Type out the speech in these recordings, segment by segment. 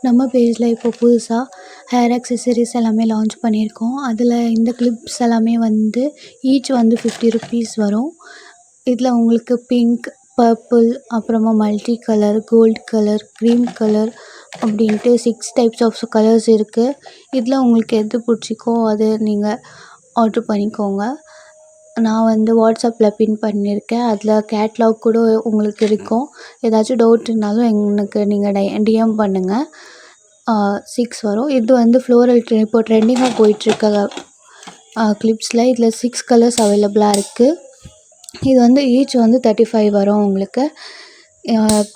நம்ம பேஜில் இப்போ புதுசாக ஹேர் ஆக்சஸரீஸ் எல்லாமே லான்ச் பண்ணியிருக்கோம். அதில் இந்த கிளிப்ஸ் எல்லாமே வந்து ஈச் வந்து 50 ருபீஸ் வரும். இதில் உங்களுக்கு பிங்க், பர்பிள், அப்புறமா multi colour, gold colour, cream colour அப்படின்ட்டு 6 டைப்ஸ் ஆஃப் கலர்ஸ் இருக்குது. இதில் உங்களுக்கு எது பிடிச்சிக்கோ அது நீங்கள் ஆர்ட்ரு பண்ணிக்கோங்க. நான் வந்து வாட்ஸ்அப்பில் பின் பண்ணியிருக்கேன். அதில் கேட்லாக் கூட உங்களுக்கு இருக்கும். ஏதாச்சும் டவுட் இருந்தாலும் எனக்கு நீங்கள் டிஎம் பண்ணுங்கள். 6 வரும். இது வந்து ஃப்ளோரல் இப்போ ட்ரெண்டிங்காக போயிட்டுருக்க கிளிப்ஸில் இதில் 6 கலர்ஸ் அவைலபிளாக இருக்குது. இது வந்து ஈச் வந்து 35 வரும் உங்களுக்கு.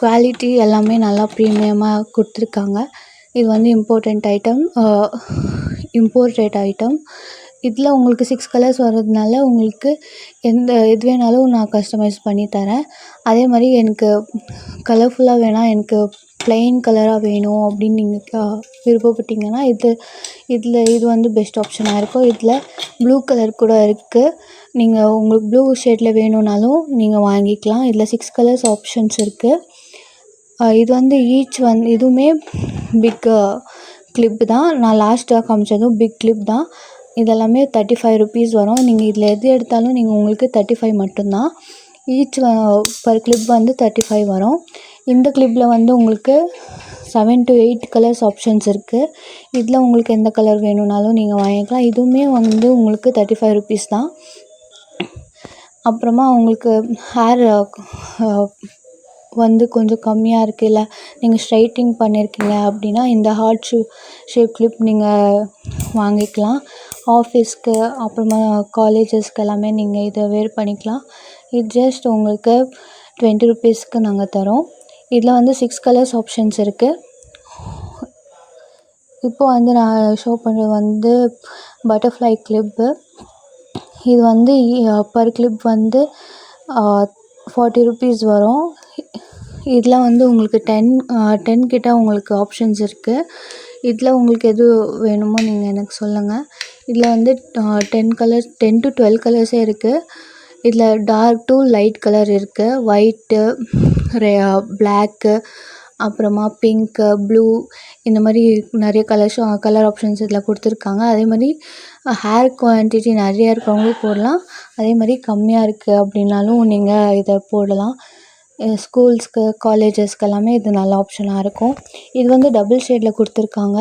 குவாலிட்டி எல்லாமே நல்லா ப்ரீமியமாக கொடுத்துருக்காங்க. இது வந்து இம்போர்ட்டட் ஐட்டம். இதில் உங்களுக்கு 6 கலர்ஸ் வர்றதுனால உங்களுக்கு எது வேணாலும் நான் கஸ்டமைஸ் பண்ணி தரேன். அதே மாதிரி எனக்கு கலர்ஃபுல்லாக வேணாம், எனக்கு ப்ளெயின் கலராக வேணும் அப்படின்னு நீங்கள் விருப்பப்பட்டீங்கன்னா இது வந்து பெஸ்ட் ஆப்ஷனாக இருக்கும். இதில் ப்ளூ கலர் கூட இருக்குது. நீங்கள் உங்களுக்கு ப்ளூ ஷேடில் வேணும்னாலும் நீங்கள் வாங்கிக்கலாம். இதில் 6 கலர்ஸ் ஆப்ஷன்ஸ் இருக்குது. இது வந்து இதுவுமே பிக் கிளிப் தான். நான் லாஸ்ட்டாக காமிச்சதும் பிக் கிளிப் தான். இதெல்லாமே 35 ருபீஸ் வரும். நீங்கள் இதில் எது எடுத்தாலும் உங்களுக்கு 35 மட்டும்தான். ஈச் பர் கிளிப் வந்து 35 வரும். இந்த கிளிப்பில் வந்து உங்களுக்கு 7 to 8 கலர்ஸ் ஆப்ஷன்ஸ் இருக்குது. இதில் உங்களுக்கு எந்த கலர் வேணும்னாலும் நீங்கள் வாங்கிக்கலாம். இதுவுமே வந்து உங்களுக்கு 35 ருபீஸ் தான். அப்புறமா உங்களுக்கு ஹேர் வந்து கொஞ்சம் கம்மியாக இருக்குது, இல்லை நீங்கள் ஸ்ட்ரைட்டிங் பண்ணியிருக்கீங்க அப்படின்னா இந்த ஹார்ட் ஷேப் கிளிப் நீங்கள் வாங்கிக்கலாம். ஆஃபீஸ்க்கு அப்புறமா காலேஜஸ்க்கு எல்லாமே நீங்கள் இதை வேர் பண்ணிக்கலாம். இது ஜஸ்ட் உங்களுக்கு 20 ருபீஸ்க்கு நாங்கள் தரோம். இதில் வந்து 6 கலர்ஸ் ஆப்ஷன்ஸ் இருக்குது. இப்போ வந்து நான் ஷோ பண்ணுறது வந்து பட்டர்ஃப்ளை கிளிப்பு. இது வந்து பர் கிளிப் வந்து 40 ருபீஸ் வரும். இதில் வந்து உங்களுக்கு 10 கிட்ட உங்களுக்கு ஆப்ஷன்ஸ் இருக்குது. இதில் உங்களுக்கு எது வேணுமோ நீங்கள் எனக்கு சொல்லுங்கள். இதில் வந்து 10 to 12 கலர்ஸே இருக்குது. இதில் டார்க் டு லைட் கலர் இருக்குது. ஒயிட்டு, பிளாக்கு, அப்புறமா பிங்க்கு, ப்ளூ, இந்த மாதிரி நிறைய கலர் ஆப்ஷன்ஸ் இதில் கொடுத்துருக்காங்க. அதே மாதிரி ஹேர் குவான்டிட்டி நிறைய இருக்கிறவங்களும் போடலாம். அதே மாதிரி கம்மியாக இருக்குது அப்படின்னாலும் நீங்கள் இதை போடலாம். ஸ்கூல்ஸ்க்கு, காலேஜஸ்க்கு எல்லாமே இது நல்ல ஆப்ஷனாக இருக்கும். இது வந்து டபுள் ஷேடில் கொடுத்துருக்காங்க.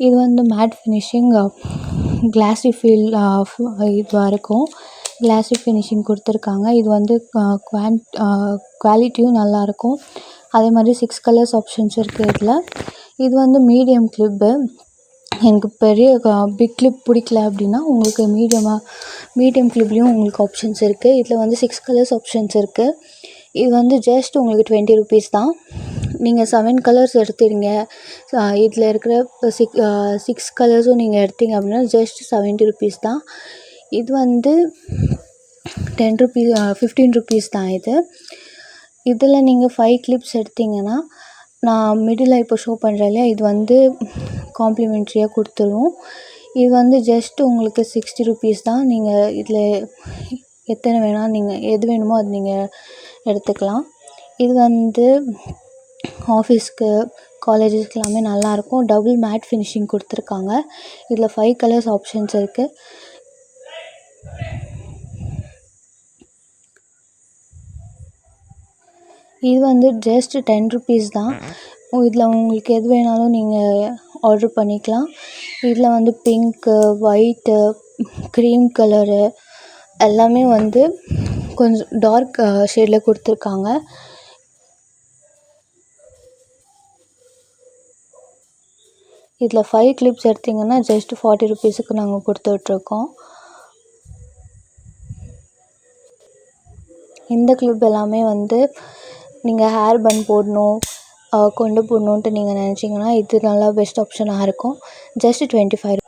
இது வந்து மேட் ஃபினிஷிங், கிளாஸி ஃபீல் இதுவாக இருக்கும். கிளாஸி ஃபினிஷிங் கொடுத்துருக்காங்க. இது வந்து குவாலிட்டியும் நல்லாயிருக்கும். அதே மாதிரி 6 கலர்ஸ் ஆப்ஷன்ஸ் இருக்குது இதில். இது வந்து மீடியம் கிளிப்பு. எனக்கு பெரிய பிக் கிளிப் பிடிக்கல அப்படின்னா உங்களுக்கு மீடியம் கிளிப்லேயும் உங்களுக்கு ஆப்ஷன்ஸ் இருக்குது. இதில் வந்து 6 கலர்ஸ் ஆப்ஷன்ஸ் இருக்குது. இது வந்து ஜஸ்ட் உங்களுக்கு 20 ருபீஸ் தான். நீங்கள் 7 கலர்ஸ் எடுத்துறீங்க, இதில் இருக்கிற 6 கலர்ஸும் நீங்கள் எடுத்தீங்க அப்படின்னா ஜஸ்ட் 70 ருபீஸ் தான். இது வந்து 15 ருபீஸ் தான் இது. இதில் நீங்கள் 5 கிளிப்ஸ் எடுத்தீங்கன்னா நான் மிடில் இப்போ ஷோ பண்ணுறேன் இல்லையா, இது வந்து காம்ப்ளிமெண்ட்ரியாக கொடுத்துருவோம். இது வந்து ஜஸ்ட் உங்களுக்கு 60 ருபீஸ் தான். நீங்கள் இதில் எத்தனை வேணால் நீங்கள் எது வேணுமோ அது நீங்கள் எடுத்துக்கலாம். இது வந்து ஆஃபீஸ்க்கு, காலேஜஸ்க்கு எல்லாமே நல்லாயிருக்கும். டபுள் மேட் ஃபினிஷிங் கொடுத்துருக்காங்க. இதில் 5 கலர்ஸ் ஆப்ஷன்ஸ் இருக்குது. இது வந்து ஜஸ்ட் 10 ருபீஸ் தான். இதில் உங்களுக்கு எது வேணாலும் நீங்கள் ஆர்ட்ரு பண்ணிக்கலாம். இதில் வந்து பிங்க்கு, ஒயிட்டு, க்ரீம் கலரு எல்லாமே வந்து கொஞ்சம் டார்க் ஷேடில் கொடுத்துருக்காங்க. இதில் 5 கிளிப்ஸ் எடுத்திங்கன்னா ஜஸ்ட் 40 ருபீஸுக்கு நாங்கள் கொடுத்துட்ருக்கோம். இந்த கிளிப் எல்லாமே வந்து நீங்கள் ஹேர் பன் போடணும், கொண்டு போடணுன்ட்டு நீங்கள் நினச்சிங்கன்னா இது நல்லா பெஸ்ட் ஆப்ஷனாக இருக்கும். ஜஸ்ட் 25